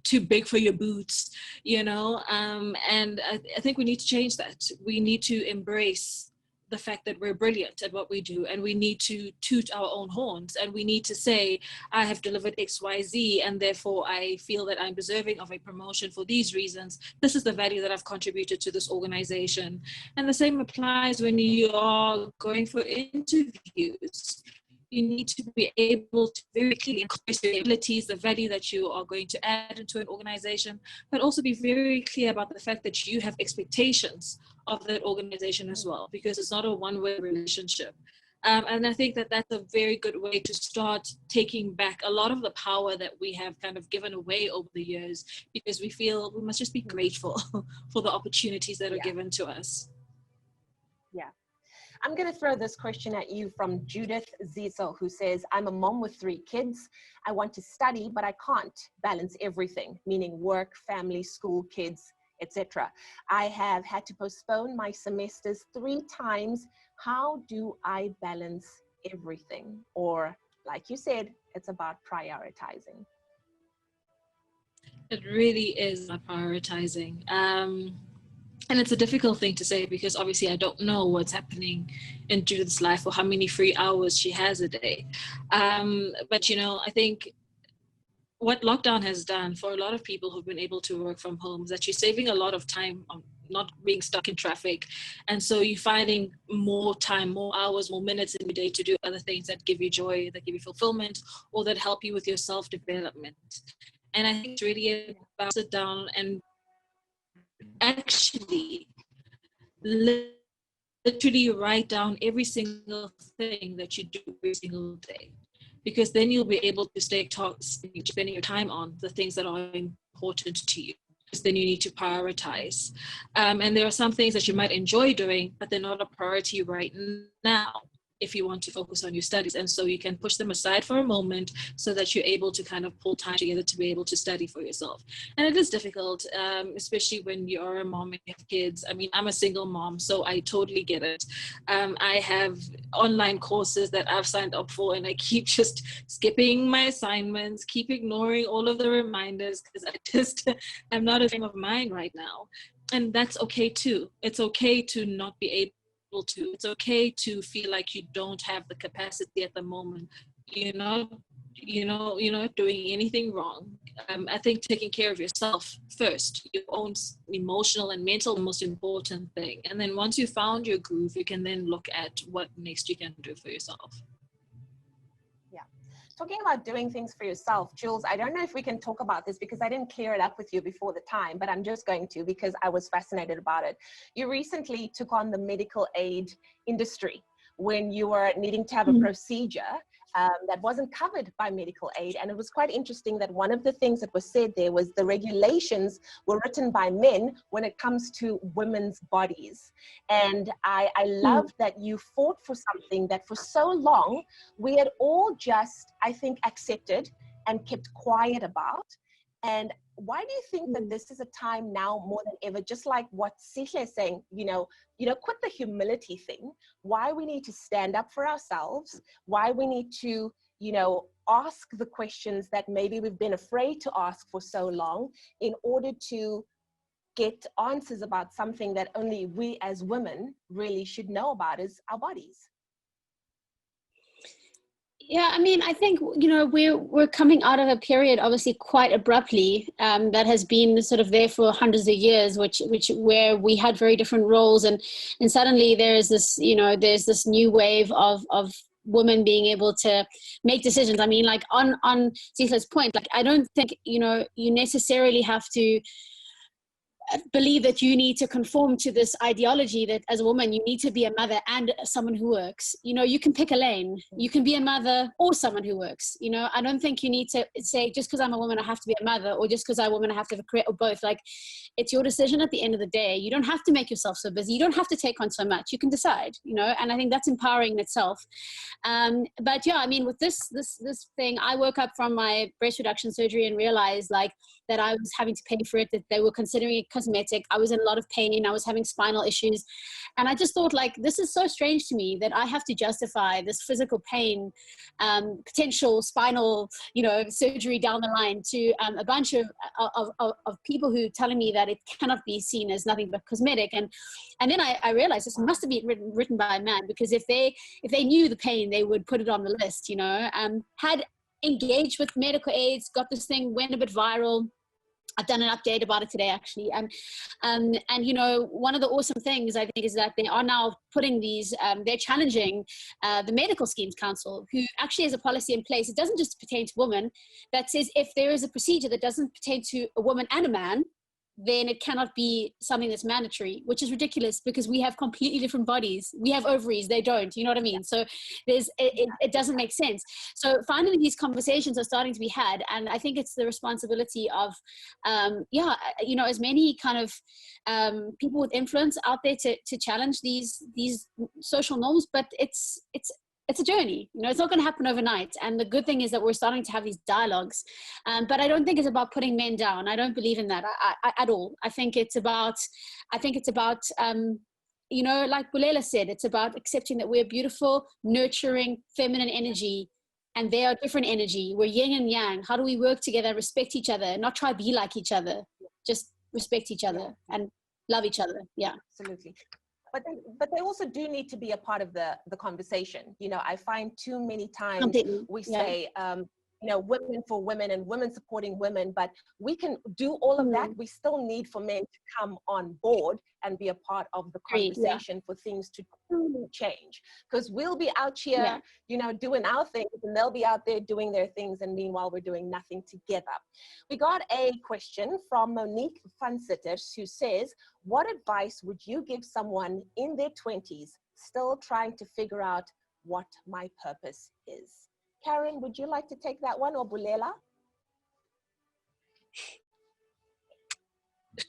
too big for your boots, and I think we need to change that. We need to embrace the fact that we're brilliant at what we do, and we need to toot our own horns, and we need to say, I have delivered XYZ, and therefore I feel that I'm deserving of a promotion for these reasons. This is the value that I've contributed to this organization. And the same applies when you are going for interviews. You need to be able to very clearly express your abilities, the value that you are going to add into an organization, but also be very clear about the fact that you have expectations of that organization as well, because it's not a one-way relationship. And I think that that's a very good way to start taking back a lot of the power that we have kind of given away over the years, because we feel we must just be grateful for the opportunities that are given to us. Yeah. I'm going to throw this question at you from Judith Zizo, who says, I'm a mom with 3 kids. I want to study, but I can't balance everything, meaning work, family, school, kids, etc. I have had to postpone my semesters 3 times. How do I balance everything? Or, like you said, it's about prioritizing. It really is about prioritizing. And it's a difficult thing to say, because obviously I don't know what's happening in Judith's life or how many free hours she has a day. But, I think what lockdown has done for a lot of people who've been able to work from home is that you're saving a lot of time on not being stuck in traffic. And so you're finding more time, more hours, more minutes in your day to do other things that give you joy, that give you fulfillment, or that help you with your self-development. And I think it's really about sit down and actually literally write down every single thing that you do every single day, because then you'll be able to spending your time on the things that are important to you. Because then you need to prioritize, and there are some things that you might enjoy doing, but they're not a priority right now if you want to focus on your studies. And so you can push them aside for a moment so that you're able to kind of pull time together to be able to study for yourself. And it is difficult, especially when you are a mom and you have kids. I mean, I'm a single mom, so I totally get it. I have online courses that I've signed up for, and I keep just skipping my assignments, keep ignoring all of the reminders, because I'm not a frame of mind right now. And that's okay too. It's okay to not be able to. It's okay to feel like you don't have the capacity at the moment. You're not doing anything wrong. I think taking care of yourself first, your own emotional and mental, most important thing. And then once you found your groove, you can then look at what next you can do for yourself. Talking about doing things for yourself, Jules, I don't know if we can talk about this because I didn't clear it up with you before the time, but I'm just going to because I was fascinated about it. You recently took on the medical aid industry when you were needing to have a procedure that wasn't covered by medical aid. And it was quite interesting that one of the things that was said there was the regulations were written by men when it comes to women's bodies. And I love that you fought for something that for so long we had all just, I think, accepted and kept quiet about. And why do you think that this is a time now more than ever, just like what Sihle is saying, quit the humility thing, why we need to stand up for ourselves, why we need to, ask the questions that maybe we've been afraid to ask for so long in order to get answers about something that only we as women really should know about, is our bodies. Yeah, I mean, I think, you know, we're coming out of a period, obviously quite abruptly, that has been sort of there for hundreds of years, which where we had very different roles, and suddenly there's this, you know, there's this new wave of women being able to make decisions. I mean, like on Sihle's point, like I don't think, you know, you necessarily have to believe that you need to conform to this ideology that as a woman you need to be a mother and someone who works. You know, you can pick a lane. You can be a mother or someone who works. You know, I don't think you need to say just because I'm a woman I have to be a mother, or just because I'm a woman I have to have a career, or both. Like, it's your decision at the end of the day. You don't have to make yourself so busy. You don't have to take on so much. You can decide, you know, and I think that's empowering in itself. But yeah, I mean, with this thing, I woke up from my breast reduction surgery and realized like that I was having to pay for it, that they were considering it cosmetic. I was in a lot of pain. I was having spinal issues. And I just thought, like, this is so strange to me that I have to justify this physical pain, potential spinal, you know, surgery down the line to a bunch of people who are telling me that it cannot be seen as nothing but cosmetic. And then I realized this must have been written by a man, because if they knew the pain, they would put it on the list, you know. Had engaged with medical aids, got this thing, went a bit viral. I've done an update about it today, actually. And you know, one of the awesome things I think is that they are now putting these, they're challenging the Medical Schemes Council, who actually has a policy in place. It doesn't just pertain to women, that says if there is a procedure that doesn't pertain to a woman and a man, then it cannot be something that's mandatory, which is ridiculous because we have completely different bodies. We have ovaries, they don't, you know what I mean? So it doesn't make sense. So finally these conversations are starting to be had, and I think it's the responsibility of, you know, as many kind of people with influence out there to challenge these social norms, but it's a journey, you know, it's not going to happen overnight. And the good thing is that we're starting to have these dialogues, but I don't think it's about putting men down. I don't believe in that at all. I think it's about, you know, like Bulela said, it's about accepting that we're beautiful, nurturing, feminine energy, and they are different energy. We're yin and yang. How do we work together, respect each other, not try to be like each other, just respect each other and love each other. Yeah, absolutely. But they also do need to be a part of the conversation. You know, I find too many times we say, you know, women for women and women supporting women, but we can do all of that. We still need for men to come on board and be a part of the conversation for things to truly change. Because we'll be out here, you know, doing our things, and they'll be out there doing their things, and meanwhile we're doing nothing together. We got a question from Monique Funsitters, who says, what advice would you give someone in their 20s still trying to figure out what my purpose is? Karen, would you like to take that one, or Bulela?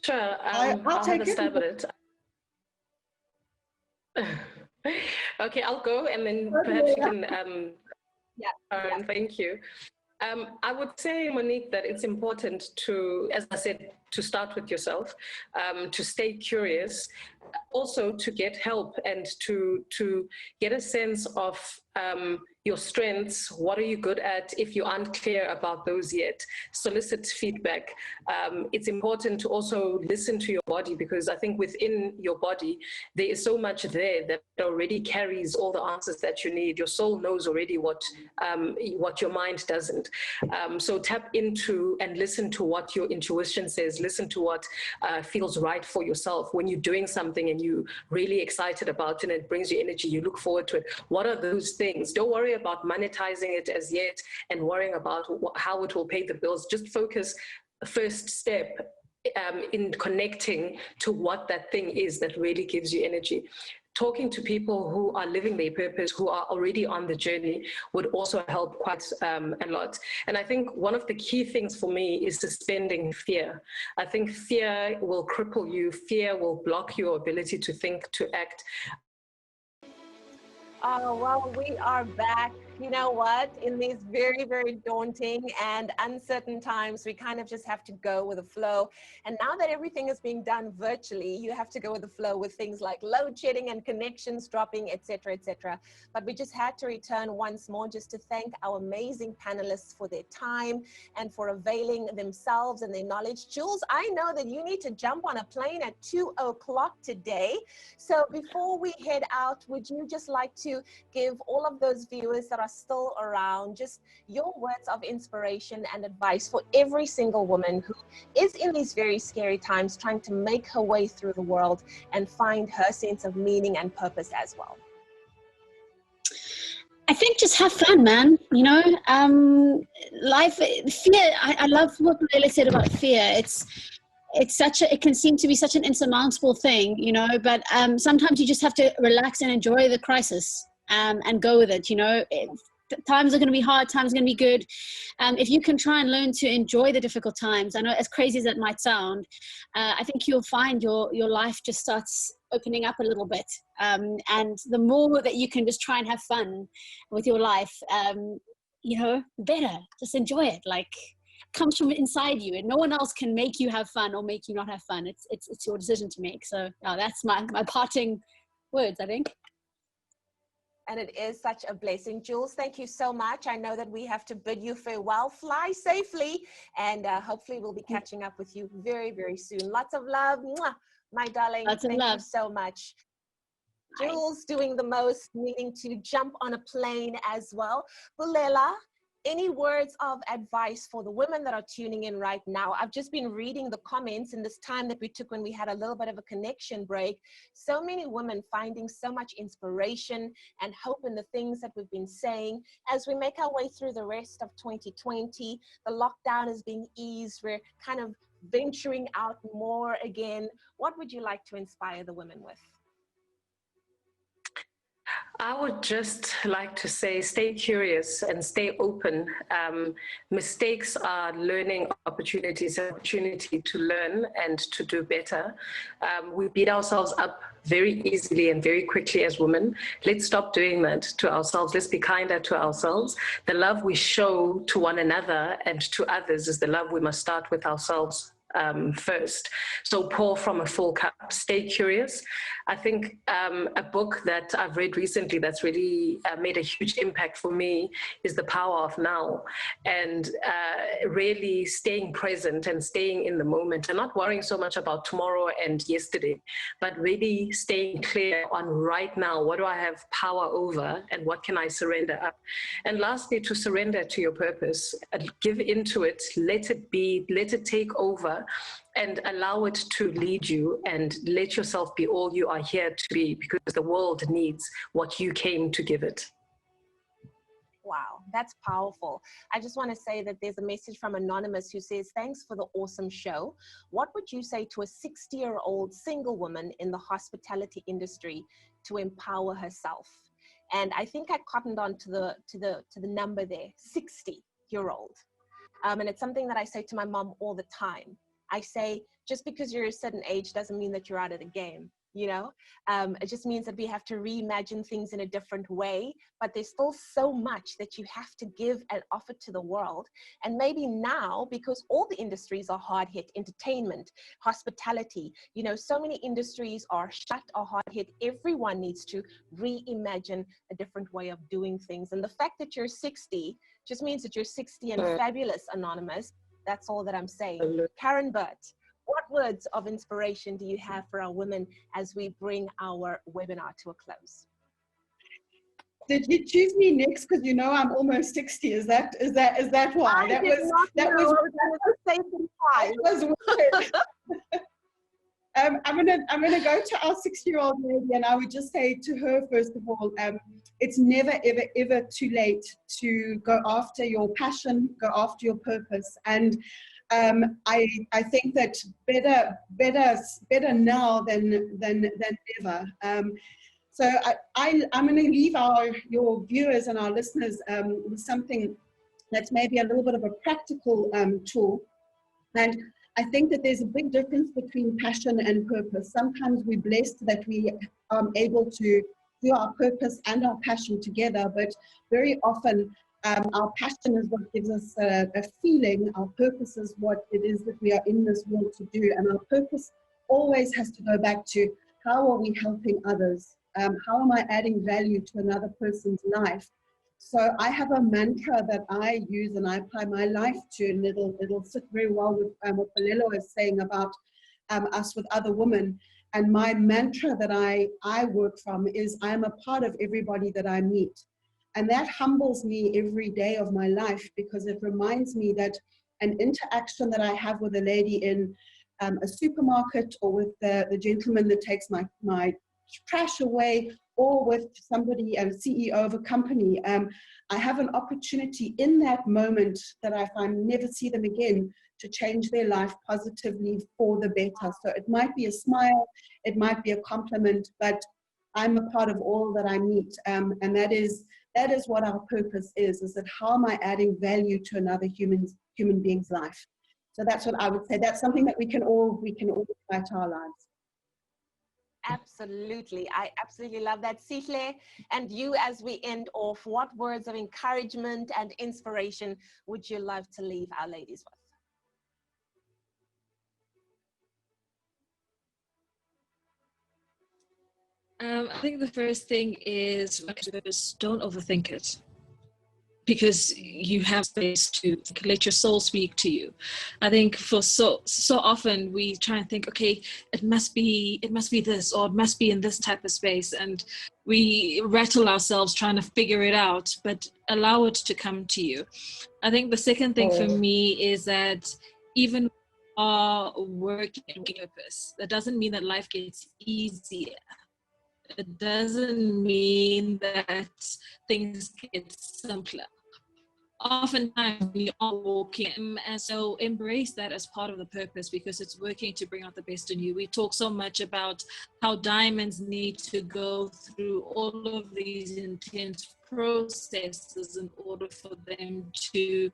Sure, I'll take have a stab at it. Okay, I'll go, and then perhaps you can. Thank you. I would say, Monique, that it's important to, as I said, to start with yourself, to stay curious, also to get help and to get a sense of your strengths. What are you good at? If you aren't clear about those yet, solicit feedback. It's important to also listen to your body, because I think within your body, there is so much there that already carries all the answers that you need. Your soul knows already what your mind doesn't. So tap into and listen to what your intuition says. Listen to what feels right for yourself. When you're doing something and you're really excited about it and it brings you energy, you look forward to it. What are those things? Don't worry about monetizing it as yet and worrying about how it will pay the bills. Just focus, first step in connecting to what that thing is that really gives you energy. Talking to people who are living their purpose, who are already on the journey, would also help quite a lot. And I think one of the key things for me is suspending fear. I think fear will cripple you. Fear will block your ability to think, to act. Oh, well, we are back. You know what? In these very, very daunting and uncertain times, we kind of just have to go with the flow. And now that everything is being done virtually, you have to go with the flow with things like load shedding and connections dropping, etc., etc. But we just had to return once more just to thank our amazing panelists for their time and for availing themselves and their knowledge. Jules, I know that you need to jump on a plane at 2 o'clock today. So before we head out, would you just like to give all of those viewers that are still around just your words of inspiration and advice for every single woman who is in these very scary times trying to make her way through the world and find her sense of meaning and purpose as well? I think just have fun, man. You know, life, fear. I love what Bulela said about fear. It can seem to be such an insurmountable thing, you know, but sometimes you just have to relax and enjoy the crisis and go with it. You know, times are going to be hard, times are going to be good. If you can try and learn to enjoy the difficult times, I know as crazy as that might sound, I think you'll find your life just starts opening up a little bit. And the more that you can just try and have fun with your life, you know, better. Just enjoy it. Like, comes from inside you, and no one else can make you have fun or make you not have fun. It's your decision to make. So that's my parting words, I think. And it is such a blessing. Jules, thank you so much. I know that we have to bid you farewell. Fly safely, and hopefully we'll be catching up with you very, very soon. Lots of love. Mwah, my darling. Lots of thank love. you so much. Jules doing the most, needing to jump on a plane as well. Bulela, any words of advice for the women that are tuning in right now? I've just been reading the comments in this time that we took when we had a little bit of a connection break. So many women finding so much inspiration and hope in the things that we've been saying. As we make our way through the rest of 2020, the lockdown is being eased. We're kind of venturing out more again. What would you like to inspire the women with? I would just like to say, stay curious and stay open. Mistakes are learning opportunities, opportunity to learn and to do better. We beat ourselves up very easily and very quickly as women. Let's stop doing that to ourselves. Let's be kinder to ourselves. The love we show to one another and to others is the love we must start with ourselves first. So pour from a full cup, stay curious. I think a book that I've read recently that's really made a huge impact for me is The Power of Now, and really staying present and staying in the moment and not worrying so much about tomorrow and yesterday, but really staying clear on right now. What do I have power over and what can I surrender up? And lastly, to surrender to your purpose, give into it, let it be, let it take over, and allow it to lead you, and let yourself be all you are here to be, because the world needs what you came to give it. Wow, that's powerful. I just want to say that there's a message from Anonymous who says, thanks for the awesome show. What would you say to a 60-year-old single woman in the hospitality industry to empower herself? And I think I cottoned on to the number there, 60-year-old. And it's something that I say to my mom all the time. I say, just because you're a certain age doesn't mean that you're out of the game, you know? It just means that we have to reimagine things in a different way, but there's still so much that you have to give and offer to the world. And maybe now, because all the industries are hard hit, entertainment, hospitality, you know, so many industries are shut or hard hit. Everyone needs to reimagine a different way of doing things. And the fact that you're 60 just means that you're 60 and fabulous, Anonymous. That's all that I'm saying. Karen Burt, what words of inspiration do you have for our women as we bring our webinar to a close? Did you choose me next because you know I'm almost 60? Is that why? That was I'm gonna go to our 6-year-old lady, and I would just say to her, first of all, it's never ever too late to go after your passion, go after your purpose. And I think that better now than ever. So I'm going to leave your viewers and our listeners with something that's maybe a little bit of a practical tool. And I think that there's a big difference between passion and purpose. Sometimes we're blessed that we are able to do our purpose and our passion together, but very often our passion is what gives us a feeling. Our purpose is what it is that we are in this world to do. And our purpose always has to go back to, how are we helping others? How am I adding value to another person's life? So I have a mantra that I use and I apply my life to, and it'll sit very well with what Bulela is saying about us with other women. And my mantra that I work from is, I'm a part of everybody that I meet. And that humbles me every day of my life, because it reminds me that an interaction that I have with a lady in a supermarket, or with the gentleman that takes my trash away, or with somebody, a CEO of a company, I have an opportunity in that moment that I find never see them again, to change their life positively for the better. So it might be a smile, it might be a compliment, but I'm a part of all that I meet. And that is what our purpose is that how am I adding value to another human being's life? So that's what I would say. That's something that we can all apply to our lives. Absolutely. I absolutely love that. Sihle, and you, as we end off, what words of encouragement and inspiration would you love to leave our ladies with? I think the first thing is, don't overthink it, because you have space to let your soul speak to you. I think for so often we try and think, okay, it must be this, or it must be in this type of space, and we rattle ourselves trying to figure it out, but allow it to come to you. I think the second thing for me is that even our working purpose, that doesn't mean that life gets easier. It doesn't mean that things get simpler. Oftentimes we are walking, and so embrace that as part of the purpose, because it's working to bring out the best in you. We talk so much about how diamonds need to go through all of these intense processes in order for them to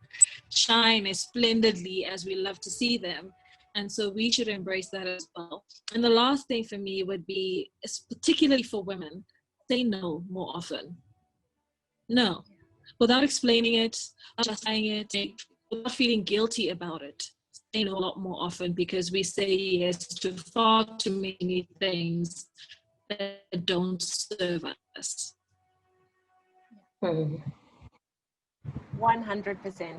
shine as splendidly as we love to see them. And so we should embrace that as well. And the last thing for me would be, particularly for women, say no more often. No. Without explaining it, justifying it, without feeling guilty about it. Say no a lot more often, because we say yes to far too many things that don't serve us. 100%,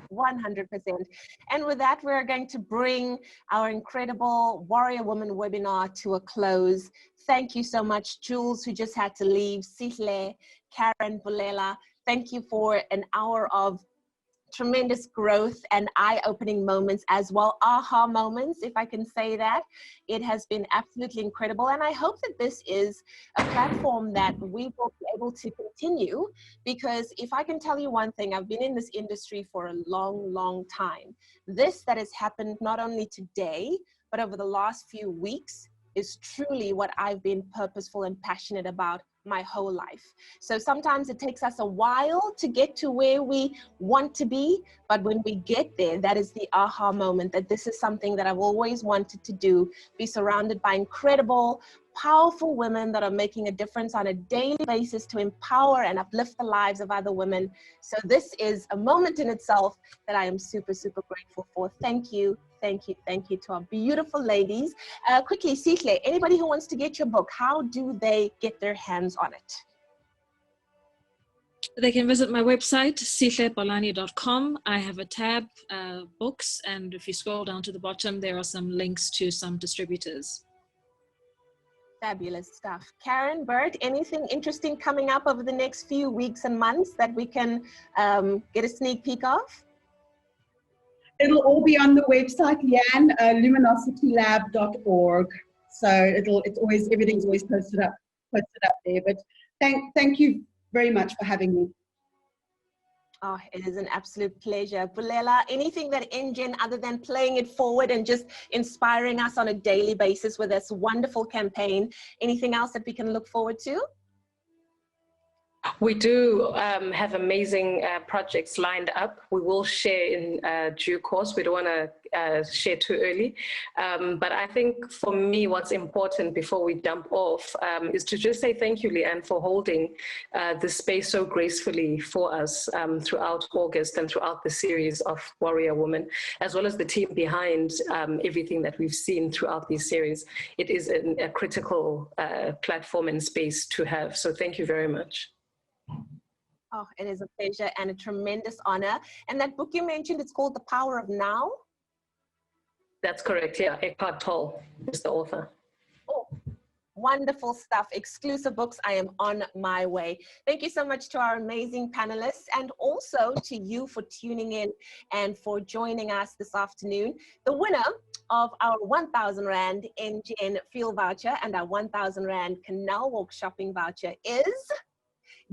100%. And with that, we're going to bring our incredible Warrior Woman webinar to a close. Thank you so much, Jules, who just had to leave, Sihle, Karen, Bulela. Thank you for an hour of tremendous growth and eye-opening moments, as well, aha moments, if I can say that. It has been absolutely incredible, and I hope that this is a platform that we will be able to continue, because if I can tell you one thing, I've been in this industry for a long, long time. This that has happened not only today, but over the last few weeks is truly what I've been purposeful and passionate about my whole life. So sometimes it takes us a while to get to where we want to be, but when we get there, that is the aha moment, that this is something that I've always wanted to do, be surrounded by incredible, powerful women that are making a difference on a daily basis to empower and uplift the lives of other women. So this is a moment in itself that I am super, super grateful for. Thank you. Thank you. Thank you to our beautiful ladies. Quickly, Sihle, anybody who wants to get your book, how do they get their hands on it? They can visit my website, sihlebolani.com. I have a tab, books, and if you scroll down to the bottom, there are some links to some distributors. Fabulous stuff. Karen, Burt, anything interesting coming up over the next few weeks and months that we can get a sneak peek of? It'll all be on the website, Leigh-Anne, luminositylab.org. So everything's always posted up there. But thank you very much for having me. Oh, it is an absolute pleasure. Bulela, anything that Engen, other than playing it forward and just inspiring us on a daily basis with this wonderful campaign, anything else that we can look forward to? We do have amazing projects lined up. We will share in due course. We don't want to share too early. But I think for me, what's important before we jump off is to just say thank you, Leigh-Anne, for holding this space so gracefully for us throughout August and throughout the series of Warrior Woman, as well as the team behind everything that we've seen throughout these series. It is a critical platform and space to have. So thank you very much. Oh, it is a pleasure and a tremendous honor. And that book you mentioned, it's called The Power of Now? That's correct, yeah. Eckhart Tolle is the author. Oh, wonderful stuff. Exclusive books. I am on my way. Thank you so much to our amazing panelists, and also to you for tuning in and for joining us this afternoon. The winner of our 1,000 Rand Engen Fuel Voucher and our 1,000 Rand Canal Walk Shopping Voucher is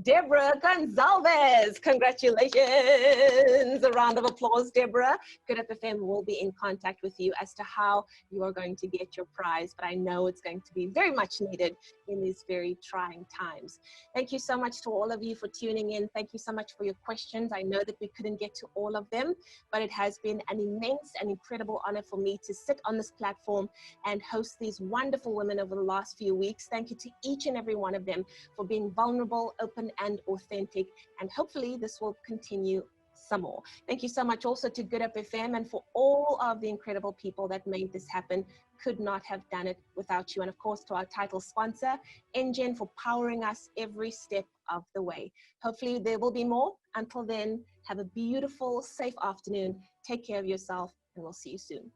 Deborah Gonzalez. Congratulations. A round of applause, Deborah. Good Up FM will be in contact with you as to how you are going to get your prize, but I know it's going to be very much needed in these very trying times. Thank you so much to all of you for tuning in. Thank you so much for your questions. I know that we couldn't get to all of them, but it has been an immense and incredible honor for me to sit on this platform and host these wonderful women over the last few weeks. Thank you to each and every one of them for being vulnerable, open, and authentic, and hopefully this will continue some more. Thank you so much also to Good Up FM and for all of the incredible people that made this happen. Could not have done it without you. And of course to our title sponsor, Engen, for powering us every step of the way. Hopefully there will be more. Until then, have a beautiful, safe afternoon. Take care of yourself, and we'll see you soon.